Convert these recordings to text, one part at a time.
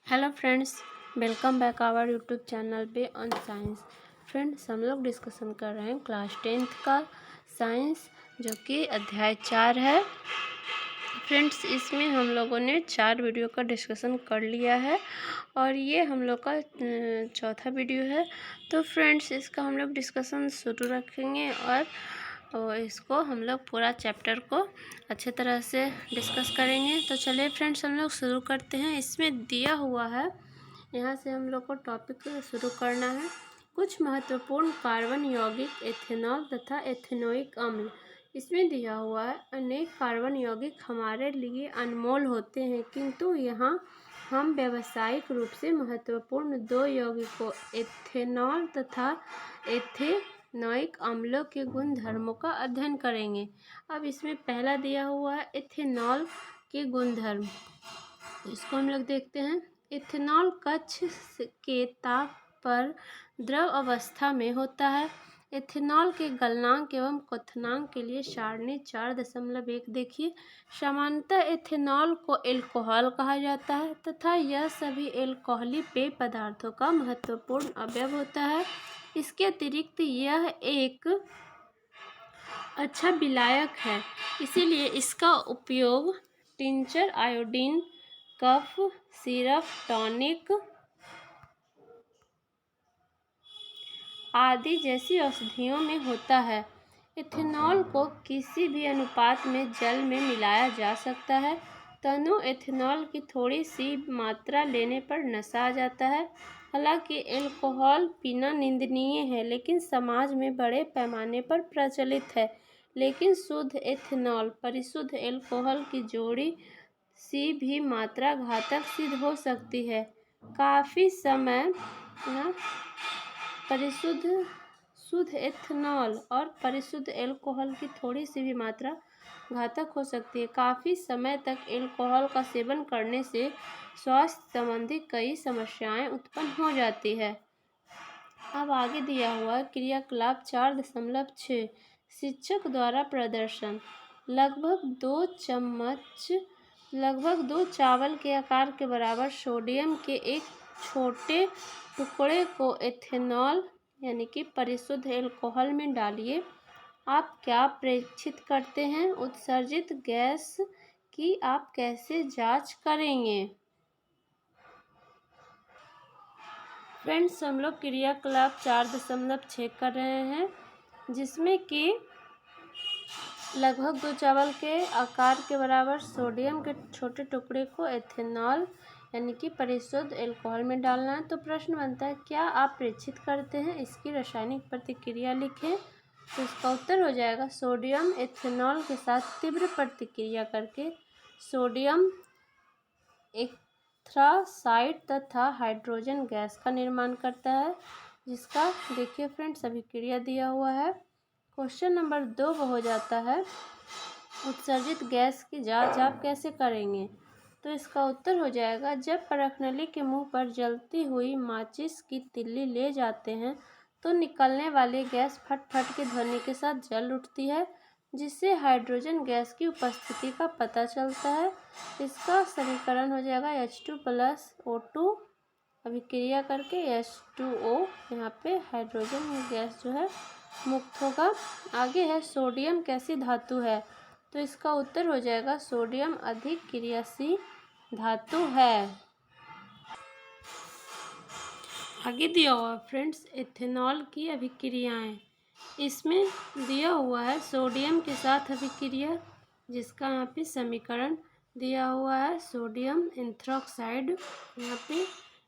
Hello friends, welcome back our YouTube channel पे on science. Friends, हम लोग discussion कर रहे हैं क्लास 10th का साइंस, जो कि अध्याय 4 है। फ्रेंड्स, इसमें हम लोगों ने 4 वीडियो का डिस्कशन कर लिया है और ये हम लोग का चौथा वीडियो है। तो फ्रेंड्स, इसका हम लोग डिस्कशन शुरू रखेंगे और इसको हम लोग पूरा चैप्टर को अच्छे तरह से डिस्कस करेंगे। तो चलिए फ्रेंड्स, हम लोग शुरू करते हैं। इसमें दिया हुआ है, यहाँ से हम लोग को टॉपिक शुरू करना है। कुछ महत्वपूर्ण कार्बन यौगिक एथेनॉल तथा एथेनोइक अम्ल। इसमें दिया हुआ है, अनेक कार्बन यौगिक हमारे लिए अनमोल होते हैं, किंतु यहाँ हम व्यावसायिक रूप से महत्वपूर्ण 2 यौगिकों एथेनॉल तथा एथेनोइक अम्लों के गुण धर्मों का अध्ययन करेंगे। अब इसमें पहला दिया हुआ है एथेनॉल के गुणधर्म। इसको हम लोग देखते हैं। इथेनॉल कक्ष के ताप पर द्रव अवस्था में होता है। इथेनॉल के गलनांक एवं क्वथनांक के लिए सारणी 4.1 देखिए। सामान्यतः इथेनॉल को एल्कोहल कहा जाता है तथा यह सभी एल्कोहली पेय पदार्थों का महत्वपूर्ण अवयव होता है। इसके अतिरिक्त यह एक अच्छा विलायक है, इसीलिए इसका उपयोग tincture, iodine, cough syrup, tonic आदि जैसी औषधियों में होता है। इथेनॉल को किसी भी अनुपात में जल में मिलाया जा सकता है। तनु इथेनॉल की थोड़ी सी मात्रा लेने पर नशा आ जाता है। हालांकि अल्कोहल पीना निंदनीय है, लेकिन समाज में बड़े पैमाने पर प्रचलित है। लेकिन शुद्ध इथेनॉल परिशुद्ध अल्कोहल की जोड़ी सी भी मात्रा घातक सिद्ध हो सकती है। काफ़ी समय शुद्ध इथेनॉल और परिशुद्ध अल्कोहल की थोड़ी सी भी मात्रा घातक हो सकती है। काफ़ी समय तक अल्कोहल का सेवन करने से स्वास्थ्य संबंधी कई समस्याएं उत्पन्न हो जाती है। अब आगे दिया हुआ क्रियाकलाप 4.6 शिक्षक द्वारा प्रदर्शन। लगभग 2 चावल के आकार के बराबर सोडियम के एक छोटे टुकड़े को एथेनॉल यानी कि परिशुद्ध अल्कोहल में डालिए। आप क्या प्रेक्षित करते हैं? उत्सर्जित गैस की आप कैसे जांच करेंगे? फ्रेंड्स, हम लोग क्रियाकलाप 4.6 कर रहे हैं, जिसमें कि लगभग 2 चावल के आकार के बराबर सोडियम के छोटे टुकड़े को एथेनॉल यानी कि परिशुद्ध अल्कोहल में डालना है। तो प्रश्न बनता है, क्या आप प्रेक्षित करते हैं? इसकी रासायनिक प्रतिक्रिया लिखें। तो इसका उत्तर हो जाएगा, सोडियम एथेनॉल के साथ तीव्र प्रतिक्रिया करके सोडियम एंथ्रासाइड तथा हाइड्रोजन गैस का निर्माण करता है, जिसका देखिए फ्रेंड्स अभिक्रिया दिया हुआ है। क्वेश्चन नंबर 2 हो जाता है, उत्सर्जित गैस की जांच आप कैसे करेंगे? तो इसका उत्तर हो जाएगा, जब परखनली के मुंह पर जलती हुई माचिस की तिल्ली ले जाते हैं तो निकलने वाली गैस फट फट की ध्वनि के साथ जल उठती है, जिससे हाइड्रोजन गैस की उपस्थिति का पता चलता है। इसका समीकरण हो जाएगा H2+O2 अभिक्रिया करके H2O, यहाँ पे हाइड्रोजन गैस जो है मुक्त होगा। आगे है, सोडियम कैसी धातु है? तो इसका उत्तर हो जाएगा, सोडियम अधिक क्रियाशील धातु है। आगे दिया हुआ है फ्रेंड्स एथेनॉल की अभिक्रियाएं। इसमें दिया हुआ है सोडियम के साथ अभिक्रिया, जिसका यहाँ पे समीकरण दिया हुआ है, सोडियम एंथ्राक्साइड यहाँ पे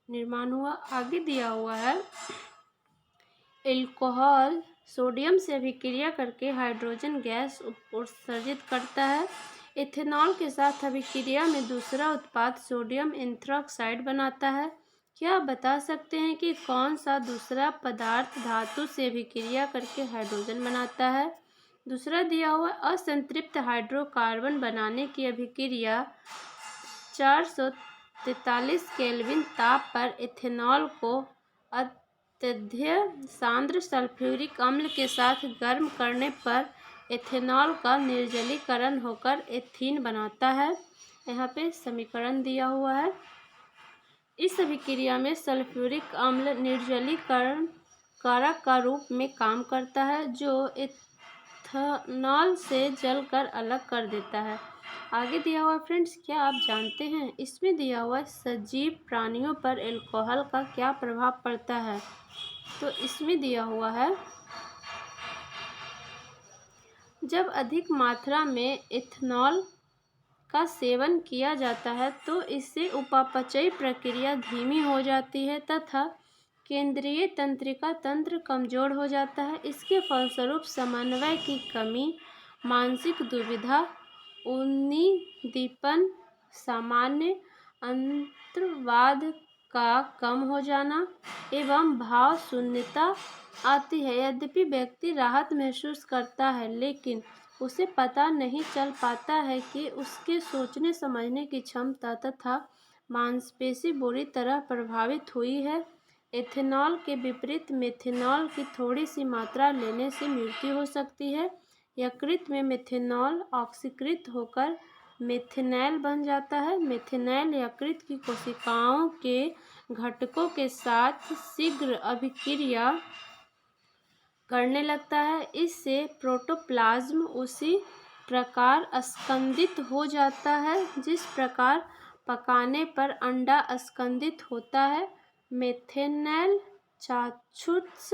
निर्माण हुआ। आगे दिया हुआ है, अल्कोहल सोडियम से अभिक्रिया करके हाइड्रोजन गैस उत्सर्जित करता है। इथेनॉल के साथ अभिक्रिया में दूसरा उत्पाद सोडियम एंथ्राक्साइड बनाता है। क्या आप बता सकते हैं कि कौन सा दूसरा पदार्थ धातु से अभिक्रिया करके हाइड्रोजन बनाता है? दूसरा दिया हुआ असंतृप्त हाइड्रोकार्बन बनाने की अभिक्रिया 443 केल्विन ताप पर इथेनॉल को अत्यधिक सांद्र सल्फ्यूरिक अम्ल के साथ गर्म करने पर एथेनॉल का निर्जलीकरण होकर एथीन बनाता है। यहाँ पे समीकरण दिया हुआ है। इस अभिक्रिया में सल्फ्यूरिक अम्ल निर्जलीकरण कारक का रूप में काम करता है, जो इथेनॉल से जलकर अलग कर देता है। आगे दिया हुआ फ्रेंड्स, क्या आप जानते हैं इसमें दिया हुआ सजीव प्राणियों पर एल्कोहल का क्या प्रभाव पड़ता है? तो इसमें दिया हुआ है, जब अधिक मात्रा में इथेनॉल का सेवन किया जाता है तो इससे उपापचयी प्रक्रिया धीमी हो जाती है तथा केंद्रीय तंत्रिका तंत्र कमजोर हो जाता है। इसके फलस्वरूप समन्वय की कमी, मानसिक दुविधा, उन्नीदीपन, सामान्य अंतर्वाद का कम हो जाना एवं भाव शून्यता आती है। यद्यपि व्यक्ति राहत महसूस करता है, लेकिन उसे पता नहीं चल पाता है कि उसके सोचने समझने की क्षमता तथा मांसपेशी बुरी तरह प्रभावित हुई है। एथेनॉल के विपरीत मेथेनॉल की थोड़ी सी मात्रा लेने से मृत्यु हो सकती है। यकृत में मेथेनॉल ऑक्सीकृत होकर मेथेनॉल बन जाता है। मेथेनॉल यकृत की कोशिकाओं के घटकों के साथ शीघ्र अभिक्रिया करने लगता है। इससे प्रोटोप्लाज्म उसी प्रकार स्कंदित हो जाता है जिस प्रकार पकाने पर अंडा स्कंदित होता है। मेथेनॉल चाक्षुष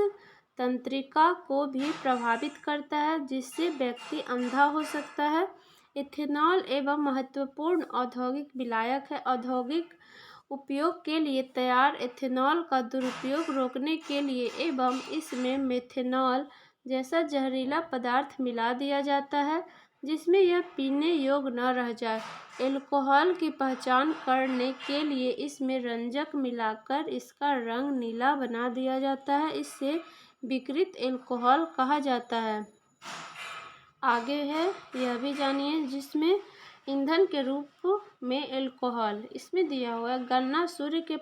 तंत्रिका को भी प्रभावित करता है, जिससे व्यक्ति अंधा हो सकता है। इथेनॉल एवं महत्वपूर्ण औद्योगिक विलायक है। औद्योगिक उपयोग के लिए तैयार इथेनॉल का दुरुपयोग रोकने के लिए एवं इसमें मेथेनॉल जैसा जहरीला पदार्थ मिला दिया जाता है जिसमें यह पीने योग्य न रह जाए। एल्कोहल की पहचान करने के लिए इसमें रंजक मिलाकर इसका रंग नीला बना दिया जाता है। इससे विकृत एल्कोहल कहा जाता है। आगे है, यह भी जानिए, जिसमें ईंधन के रूप में एल्कोहल। इसमें दिया हुआ है, गन्ना सूर्य के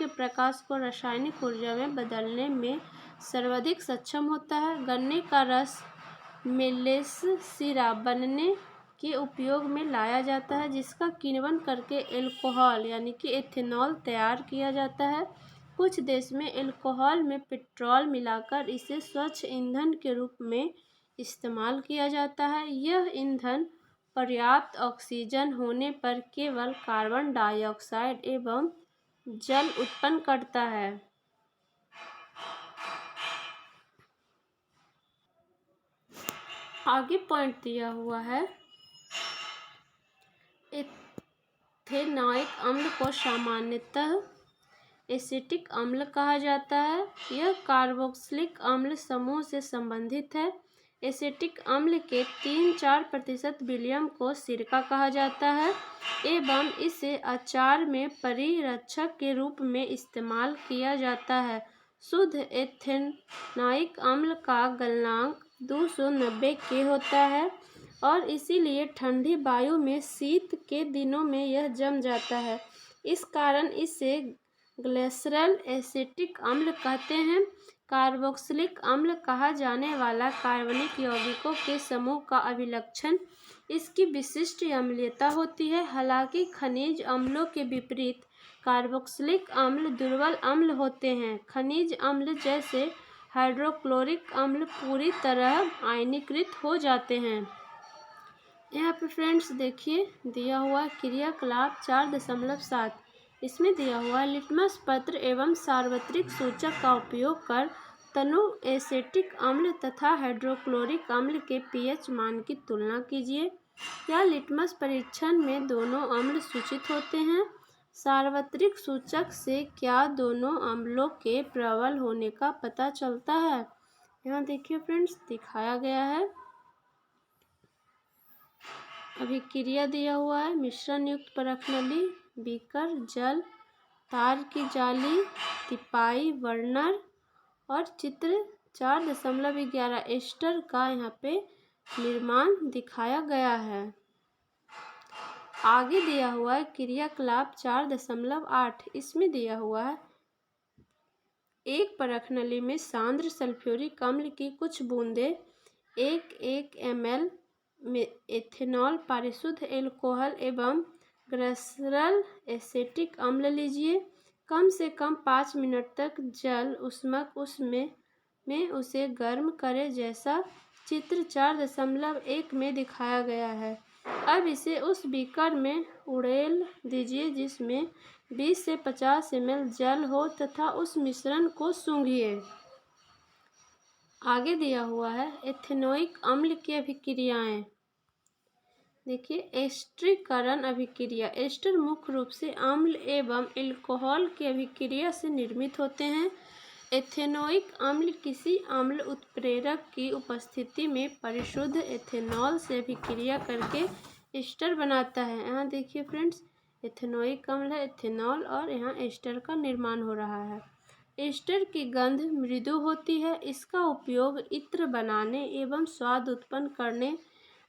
प्रकाश को रासायनिक ऊर्जा में बदलने में सर्वाधिक सक्षम होता है। गन्ने का रस मेलेस सिराप बनने के उपयोग में लाया जाता है, जिसका किण्वन करके एल्कोहल यानी कि एथेनॉल तैयार किया जाता है। कुछ देश में एल्कोहल में पेट्रोल मिलाकर इसे स्वच्छ ईंधन के रूप में इस्तेमाल किया जाता है। यह ईंधन पर्याप्त ऑक्सीजन होने पर केवल कार्बन डाइऑक्साइड एवं जल उत्पन्न करता है। आगे पॉइंट दिया हुआ है, एथेनॉइक अम्ल को सामान्यतः एसिटिक अम्ल कहा जाता है। यह कार्बोक्सिलिक अम्ल समूह से संबंधित है। एसिटिक अम्ल के 3-4% विलयन को सिरका कहा जाता है एवं इसे अचार में परिरक्षक के रूप में इस्तेमाल किया जाता है। शुद्ध एथेनॉइक अम्ल का गलनांक 290 के होता है और इसीलिए ठंडी वायु में शीत के दिनों में यह जम जाता है। इस कारण इसे ग्लिसरॉल एसिटिक अम्ल कहते हैं। कार्बोक्सिलिक अम्ल कहा जाने वाला कार्बनिक यौगिकों के समूह का अभिलक्षण इसकी विशिष्ट अम्लीयता होती है। हालांकि खनिज अम्लों के विपरीत कार्बोक्सिलिक अम्ल दुर्बल अम्ल होते हैं। खनिज अम्ल जैसे हाइड्रोक्लोरिक अम्ल पूरी तरह आयनीकृत हो जाते हैं। यहाँ पे फ्रेंड्स देखिए, दिया हुआ क्रियाकलाप 4.7। इसमें दिया हुआ लिटमस पत्र एवं सार्वत्रिक सूचक का उपयोग कर तनु एसिटिक अम्ल तथा हाइड्रोक्लोरिक अम्ल के पीएच मान की तुलना कीजिए। क्या लिटमस परीक्षण में दोनों अम्ल सूचित होते हैं? सार्वत्रिक सूचक से क्या दोनों अम्लों के प्रबल होने का पता चलता है? यहाँ देखिए फ्रेंड्स, दिखाया गया है। अभिक्रिया दिया हुआ है, मिश्रण युक्त परखनली, बीकर, जल, तार की जाली, तिपाई, बर्नर और चित्र 4.11 एस्टर का यहाँ पे निर्माण दिखाया गया है। आगे दिया हुआ है क्रियाकलाप 4.8। इसमें दिया हुआ है, एक परखनली में सांद्र सल्फ्यूरिक अम्ल की कुछ बूंदें 1 ml में एथेनॉल, परिशुद्ध एल्कोहल एवं ग्लिसरॉल एसिटिक अम्ल लीजिए। कम से कम 5 मिनट तक जल उष्मक में उसे गर्म करें, जैसा चित्र 4.1 में दिखाया गया है। अब इसे उस बीकर में उड़ेल दीजिए जिसमें 20 से 50 ml जल हो तथा उस मिश्रण को सूंघिए। आगे दिया हुआ है एथेनोइक अम्ल की अभिक्रियाएं। देखिए, एस्टरीकरण अभिक्रिया। एस्टर मुख्य रूप से अम्ल एवं एल्कोहल की अभिक्रिया से निर्मित होते हैं। एथेनोइक अम्ल किसी अम्ल उत्प्रेरक की उपस्थिति में परिशुद्ध एथेनॉल से अभिक्रिया करके एस्टर बनाता है। यहाँ देखिए फ्रेंड्स, एथेनोइक अम्ल है, एथेनॉल, और यहाँ एस्टर का निर्माण हो रहा है। एस्टर की गंध मृदु होती है। इसका उपयोग इत्र बनाने एवं स्वाद उत्पन्न करने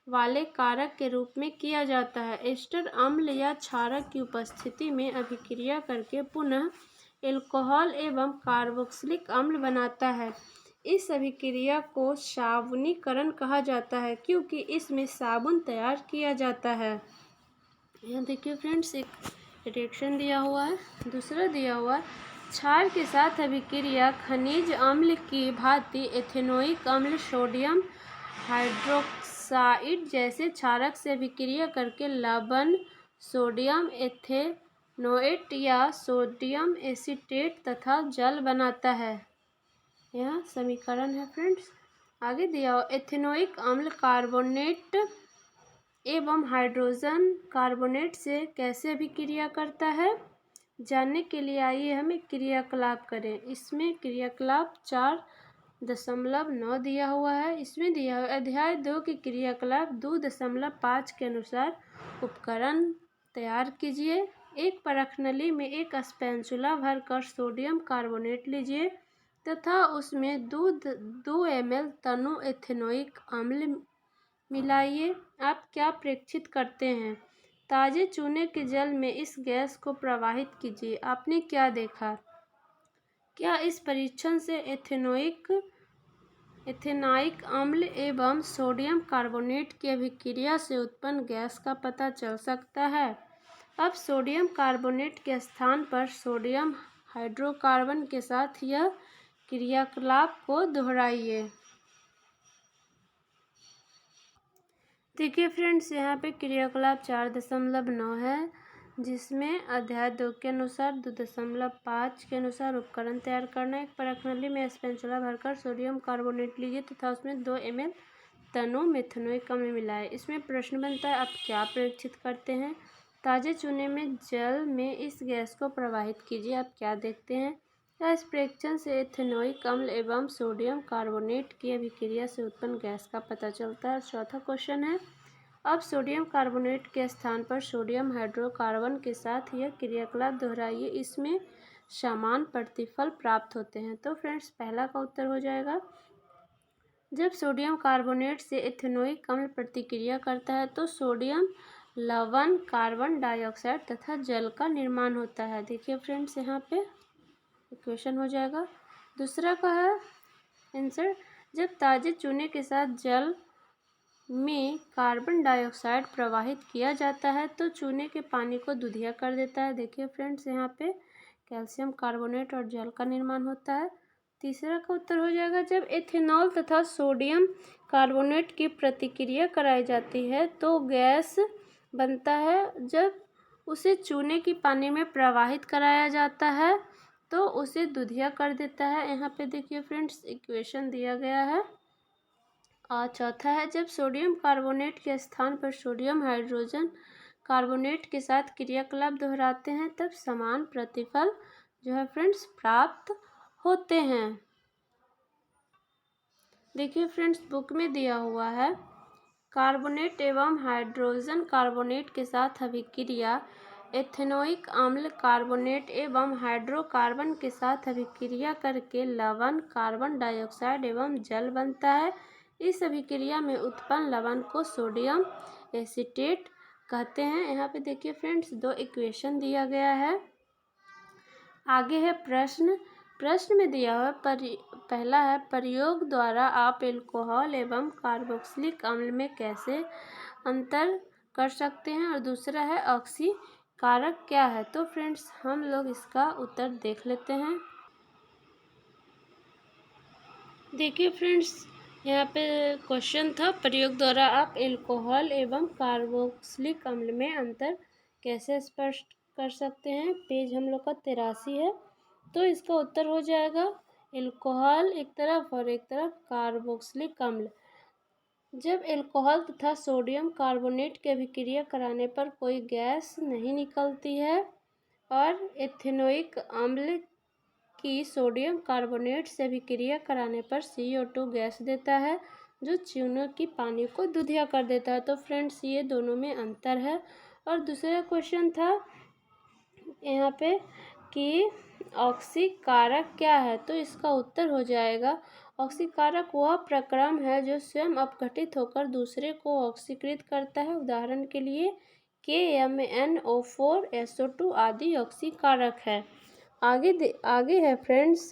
वाले कारक के रूप में किया जाता है। एस्टर अम्ल या क्षारक की उपस्थिति में अभिक्रिया करके पुनः एल्कोहल एवं कार्बोक्सिलिक अम्ल बनाता है। इस अभिक्रिया को साबुनीकरण कहा जाता है क्योंकि इसमें साबुन तैयार किया जाता है। यहाँ देखिए फ्रेंड्स, एक रिएक्शन दिया हुआ है। दूसरा दिया हुआ है क्षार के साथ अभिक्रिया। खनिज अम्ल की भांति एथेनोइक अम्ल सोडियम हाइड्रोक्साइड जैसे क्षारक से अभिक्रिया करके लवण, सोडियम एथेनोएट या सोडियम एसीटेट तथा जल बनाता है। यह समीकरण है फ्रेंड्स। आगे दिया हुआ एथेनोइक अम्ल कार्बोनेट एवं हाइड्रोजन कार्बोनेट से कैसे अभिक्रिया करता है, जानने के लिए आइए हम एक क्रियाकलाप करें। इसमें क्रियाकलाप 4.9 दिया हुआ है। इसमें दिया हुआ अध्याय 2 के क्रियाकलाप 2.5 के अनुसार उपकरण तैयार कीजिए। एक परखनली में एक स्पैचुला भरकर सोडियम कार्बोनेट लीजिए तथा उसमें 2 ml तनु एथेनोइक अम्ल मिलाइए। आप क्या प्रेक्षित करते हैं? ताजे चूने के जल में इस गैस को प्रवाहित कीजिए। आपने क्या देखा? क्या इस परीक्षण से एथेनॉइक अम्ल एवं सोडियम कार्बोनेट की अभिक्रिया से उत्पन्न गैस का पता चल सकता है? अब सोडियम कार्बोनेट के स्थान पर सोडियम हाइड्रोकार्बन के साथ यह क्रियाकलाप को दोहराइए। देखिए फ्रेंड्स, यहाँ पे क्रियाकलाप 4.9 है, जिसमें अध्याय 2 के अनुसार 2.5 के अनुसार उपकरण तैयार करना। एक परखनली में स्पैचुला भरकर सोडियम कार्बोनेट लीजिए तथा उसमें 2 ml तनु मेथेनोइक अम्ल मिलाएं। इसमें प्रश्न बनता है, आप क्या प्रेक्षित करते हैं? ताजे चूने में जल में इस गैस को प्रवाहित कीजिए। आप क्या देखते हैं? क्या इस प्रेक्षण से एथेनोइक अम्ल एवं सोडियम कार्बोनेट की अभिक्रिया से उत्पन्न गैस का पता चलता है? चौथा क्वेश्चन है, अब सोडियम कार्बोनेट के स्थान पर सोडियम हाइड्रोकार्बन के साथ यह क्रियाकलाप दोहराइए। इसमें समान प्रतिफल प्राप्त होते हैं। तो फ्रेंड्स, पहला का उत्तर हो जाएगा, जब सोडियम कार्बोनेट से एथेनोइक अम्ल प्रतिक्रिया करता है तो सोडियम लवण, कार्बन डाइऑक्साइड तथा जल का निर्माण होता है। देखिए फ्रेंड्स, यहाँ पे इक्वेशन हो जाएगा। दूसरा का है आंसर, जब ताजे चूने के साथ जल में कार्बन डाइऑक्साइड प्रवाहित किया जाता है तो चूने के पानी को दूधिया कर देता है। देखिए फ्रेंड्स, यहाँ पे कैल्शियम कार्बोनेट और जल का निर्माण होता है। तीसरा का उत्तर हो जाएगा, जब एथेनॉल तथा सोडियम कार्बोनेट की प्रतिक्रिया कराई जाती है तो गैस बनता है। जब उसे चूने की पानी में प्रवाहित कराया जाता है तो उसे दूधिया कर देता है। यहाँ पे देखिए फ्रेंड्स, इक्वेशन दिया गया है। और चौथा है, जब सोडियम कार्बोनेट के स्थान पर सोडियम हाइड्रोजन कार्बोनेट के साथ क्रियाकलाप दोहराते हैं तब समान प्रतिफल जो है फ्रेंड्स प्राप्त होते हैं। देखिए फ्रेंड्स, बुक में दिया हुआ है, कार्बोनेट एवं हाइड्रोजन कार्बोनेट के साथ अभिक्रिया। एथेनोइक अम्ल कार्बोनेट एवं हाइड्रोकार्बन के साथ अभिक्रिया करके लवण, कार्बन डाइऑक्साइड एवं जल बनता है। इस अभिक्रिया में उत्पन्न लवण को सोडियम एसीटेट कहते हैं। यहाँ पे देखिए फ्रेंड्स, 2 इक्वेशन दिया गया है। आगे है प्रश्न में दिया हुआ पहला है, प्रयोग द्वारा आप एल्कोहल एवं कार्बोक्सिलिक अम्ल में कैसे अंतर कर सकते हैं और दूसरा है ऑक्सीकारक क्या है। तो फ्रेंड्स हम लोग इसका उत्तर देख लेते हैं। देखिए फ्रेंड्स, यहाँ पे क्वेश्चन था, प्रयोग द्वारा आप एल्कोहल एवं कार्बोक्सिलिक अम्ल में अंतर कैसे स्पष्ट कर सकते हैं। पेज हम लोग का 83 है। तो इसका उत्तर हो जाएगा एल्कोहल एक तरफ और एक तरफ कार्बोक्सिलिक अम्ल। जब एल्कोहल तथा सोडियम कार्बोनेट की अभिक्रिया कराने पर कोई गैस नहीं निकलती है और एथेनोइक अम्ल की सोडियम कार्बोनेट से अभिक्रिया कराने पर CO2 गैस देता है, जो चूनों की पानी को दूधिया कर देता है। तो फ्रेंड्स ये दोनों में अंतर है। और दूसरा क्वेश्चन था यहाँ पे कि ऑक्सीकारक क्या है। तो इसका उत्तर हो जाएगा ऑक्सीकारक वह प्रक्रम है जो स्वयं अपघटित होकर दूसरे को ऑक्सीकृत करता है। उदाहरण के लिए KMnO4 SO2 आदि ऑक्सीकारक है। आगे है फ्रेंड्स,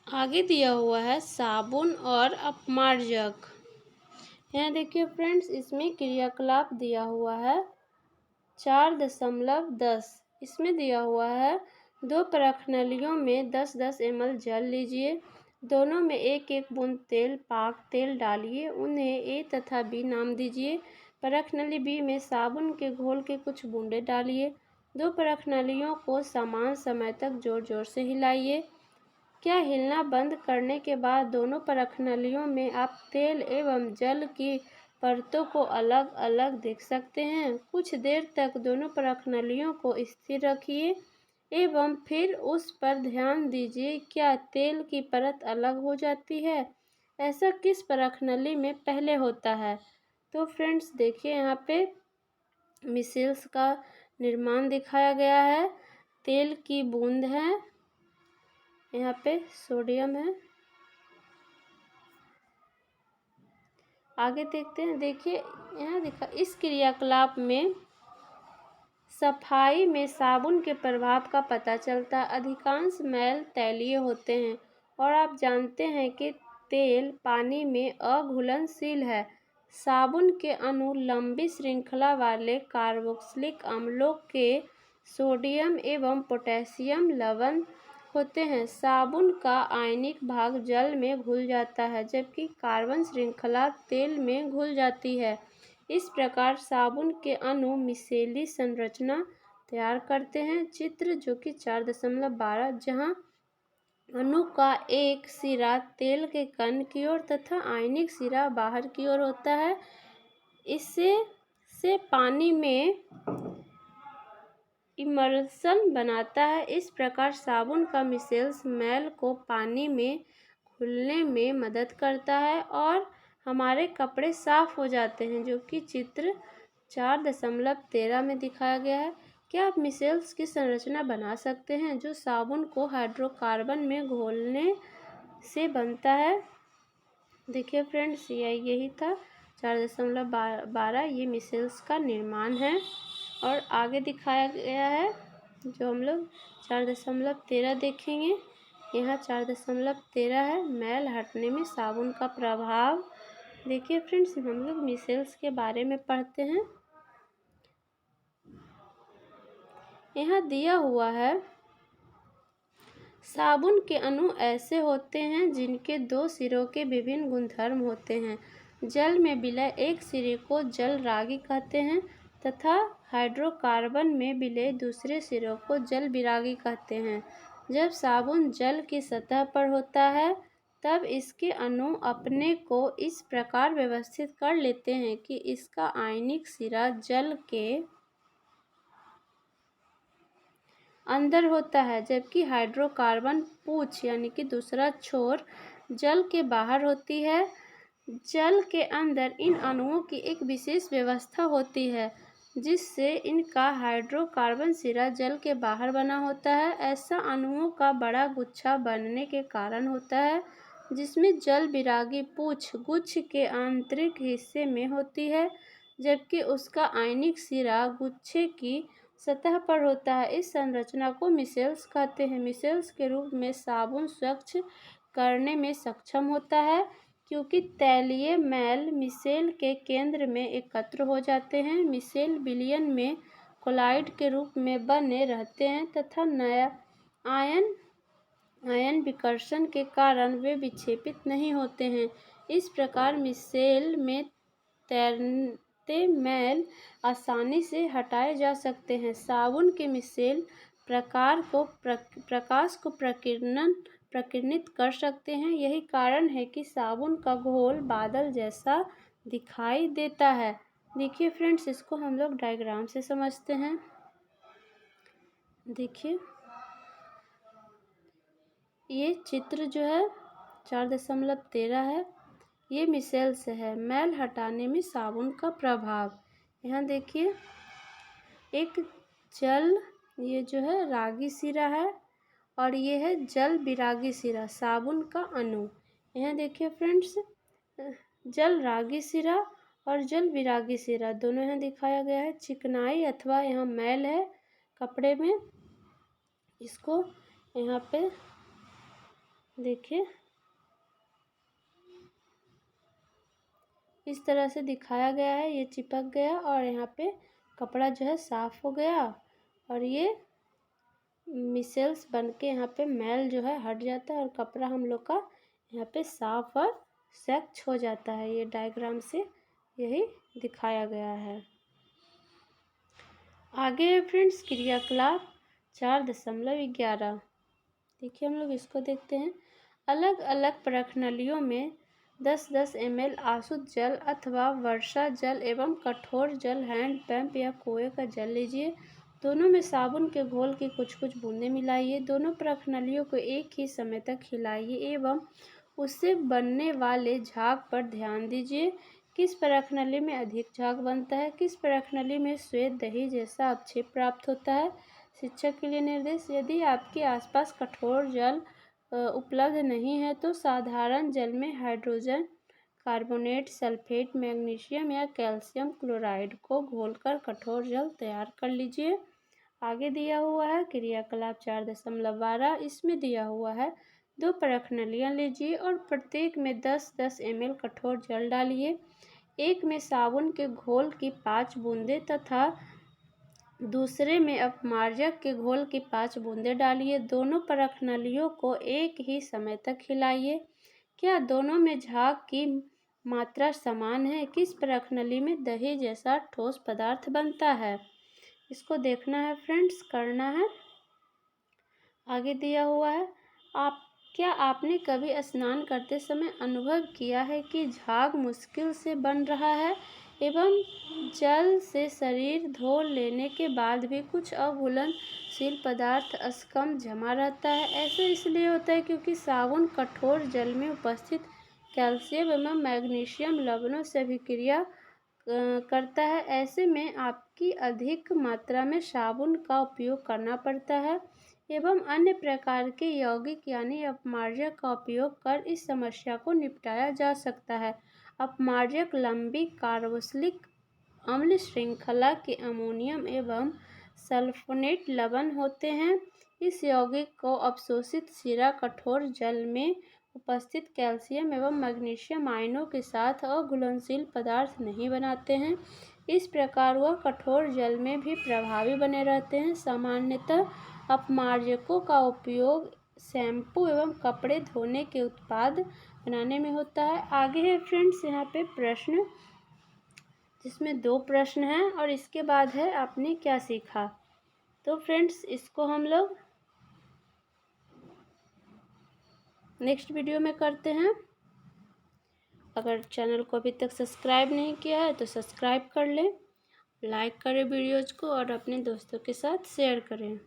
आगे दिया हुआ है साबुन और अपमार्जक। यहाँ देखिए फ्रेंड्स, इसमें क्रियाकलाप दिया हुआ है 4.10। इसमें दिया हुआ है 2 परखनलियों में 10-10 ml जल लीजिए, दोनों में 1-1 बूंद पाक तेल डालिए, उन्हें A तथा B नाम दीजिए। परखनली B में साबुन के घोल के कुछ बूंदें डालिए। 2 परखनलियों को समान समय तक जोर जोर से हिलाइए। क्या हिलना बंद करने के बाद दोनों परखनलियों में आप तेल एवं जल की परतों को अलग अलग देख सकते हैं। कुछ देर तक दोनों परखनलियों को स्थिर रखिए एवं फिर उस पर ध्यान दीजिए, क्या तेल की परत अलग हो जाती है। ऐसा किस परखनली में पहले होता है। तो फ्रेंड्स देखिए, यहाँ पे मिसेल्स का निर्माण दिखाया गया है। तेल की बूंद है, यहाँ पे सोडियम है। आगे देखते हैं। देखिए यहाँ देखा, इस क्रियाकलाप में सफाई में साबुन के प्रभाव का पता चलता है। अधिकांश मैल तैलीय होते हैं और आप जानते हैं कि तेल पानी में अघुलनशील है। साबुन के अणु लंबी श्रृंखला वाले कार्बोक्सिलिक अम्लों के सोडियम एवं पोटेशियम लवण होते हैं। साबुन का आयनिक भाग जल में घुल जाता है, जबकि कार्बन श्रृंखला तेल में घुल जाती है। इस प्रकार साबुन के अणु मिसेली संरचना तैयार करते हैं। चित्र जो कि 4.12, जहां अणु का एक सिरा तेल के कण की ओर तथा आयनिक सिरा बाहर की ओर होता है, इससे से पानी में इमल्सन बनाता है। इस प्रकार साबुन का मिसेल्स मैल को पानी में घुलने में मदद करता है और हमारे कपड़े साफ हो जाते हैं, जो कि चित्र 4.13 में दिखाया गया है। क्या आप मिसेल्स की संरचना बना सकते हैं जो साबुन को हाइड्रोकार्बन में घोलने से बनता है। देखिए फ्रेंड्स, यही था 4.12, ये मिसेल्स का निर्माण है। और आगे दिखाया गया है जो हम लोग 4.13 देखेंगे। यहाँ 4.13 है, मैल हटने में साबुन का प्रभाव। देखिए फ्रेंड्स, हम लोग मिसेल्स के बारे में पढ़ते हैं। यहाँ दिया हुआ है साबुन के अणु ऐसे होते हैं जिनके 2 सिरों के विभिन्न गुणधर्म होते हैं। जल में विलय एक सिरे को जल रागी कहते हैं तथा हाइड्रोकार्बन में विलय दूसरे सिरों को जल विरागी कहते हैं। जब साबुन जल की सतह पर होता है तब इसके अणु अपने को इस प्रकार व्यवस्थित कर लेते हैं कि इसका आयनिक सिरा जल के अंदर होता है, जबकि हाइड्रोकार्बन पूंछ यानी कि दूसरा छोर जल के बाहर होती है। जल के अंदर इन अणुओं की एक विशेष व्यवस्था होती है जिससे इनका हाइड्रोकार्बन सिरा जल के बाहर बना होता है। ऐसा अणुओं का बड़ा गुच्छा बनने के कारण होता है जिसमें जल विरागी पूंछ गुच्छ के आंतरिक हिस्से में होती है, जबकि उसका आयनिक सिरा गुच्छे की सतह पर होता है। इस संरचना को मिसेल्स कहते हैं। मिसेल्स के रूप में साबुन स्वच्छ करने में सक्षम होता है क्योंकि तैलीय मैल मिसेल के केंद्र में एकत्र हो जाते हैं। मिसेल विलयन में कोलाइड के रूप में बने रहते हैं तथा नया आयन विकर्षण के कारण वे विक्षेपित नहीं होते हैं। इस प्रकार मिसेल में तैरते मैल आसानी से हटाए जा सकते हैं। साबुन के मिसेल प्रकाश को प्रकीर्णित कर सकते हैं। यही कारण है कि साबुन का घोल बादल जैसा दिखाई देता है। देखिए फ्रेंड्स, इसको हम लोग डायग्राम से समझते हैं। देखिए ये चित्र जो है 4.13 है, ये मिसेल से है। मैल हटाने में साबुन का प्रभाव। यहाँ देखिए एक जल, ये जो है रागी सिरा है और ये है जल विरागी सिरा, साबुन का अणु। यहाँ देखिए फ्रेंड्स, जल रागी सिरा और जल विरागी सिरा दोनों यहाँ दिखाया गया है। चिकनाई अथवा यहाँ मैल है कपड़े में, इसको यहाँ पे देखिए इस तरह से दिखाया गया है। ये चिपक गया और यहाँ पे कपड़ा जो है साफ हो गया और ये मिसेल्स बन के यहाँ पे मैल जो है हट जाता है और कपड़ा हम लोग का यहाँ पे साफ और स्वच्छ हो जाता है। ये डायग्राम से यही दिखाया गया है। आगे फ्रेंड्स क्रियाकलाप 4.11, देखिए हम लोग इसको देखते हैं। अलग अलग प्रखनलियों में 10-10 ml आसुत जल अथवा वर्षा जल एवं कठोर जल हैंडपंप या कुएं का जल लीजिए। दोनों में साबुन के घोल की कुछ कुछ बूंदें मिलाइए। दोनों प्रखनलियों को एक ही समय तक हिलाइए एवं उससे बनने वाले झाग पर ध्यान दीजिए। किस प्रखनली में अधिक झाग बनता है, किस प्रखनली में श्वेत दही जैसा अवक्षेप प्राप्त होता है। शिक्षक के लिए निर्देश: यदि आपके आसपास कठोर जल उपलब्ध नहीं है तो साधारण जल में हाइड्रोजन कार्बोनेट, सल्फेट, मैग्नीशियम या कैल्शियम क्लोराइड को घोलकर कठोर जल तैयार कर लीजिए। आगे दिया हुआ है क्रियाकलाप 4.12, इसमें दिया हुआ है 2 प्रखनलियाँ लीजिए और प्रत्येक में 10-10 ml कठोर जल डालिए। एक में साबुन के घोल की 5 बूंदें तथा दूसरे में अपमार्जक के घोल की 5 बूंदें डालिए। दोनों प्रखनलियों को एक ही समय तक हिलाइए। क्या दोनों में झाग की मात्रा समान है? किस प्रखनली में दही जैसा ठोस पदार्थ बनता है? इसको देखना है फ्रेंड्स, करना है। आगे दिया हुआ है, क्या आपने कभी स्नान करते समय अनुभव किया है कि झाग मुश्किल से बन रहा है एवं जल से शरीर धो लेने के बाद भी कुछ अघुलनशील पदार्थ असकम जमा रहता है? ऐसा इसलिए होता है क्योंकि साबुन कठोर जल में उपस्थित कैल्शियम एवं मैग्नीशियम लवणों से अभिक्रिया करता है। ऐसे में आपकी अधिक मात्रा में साबुन का उपयोग करना पड़ता है एवं अन्य प्रकार के यौगिक यानी अपमार्जक का उपयोग कर इस समस्या को निपटाया जा सकता है। अपमार्जक लंबी कार्बोक्सिलिक अम्ल श्रृंखला के अमोनियम एवं सल्फोनेट लवण होते हैं। इस यौगिक को अवशोषित सिरा कठोर जल में उपस्थित कैल्शियम एवं मैग्नीशियम आयनों के साथ अघुलनशील पदार्थ नहीं बनाते हैं। इस प्रकार वह कठोर जल में भी प्रभावी बने रहते हैं। सामान्यतः अपमार्जकों का उपयोग शैम्पू एवं कपड़े धोने के उत्पाद बनाने में होता है। आगे है फ्रेंड्स यहाँ पे प्रश्न, जिसमें 2 प्रश्न हैं और इसके बाद है आपने क्या सीखा। तो फ्रेंड्स इसको हम लोग नेक्स्ट वीडियो में करते हैं। अगर चैनल को अभी तक सब्सक्राइब नहीं किया है तो सब्सक्राइब कर लें, लाइक करें वीडियोज़ को और अपने दोस्तों के साथ शेयर करें।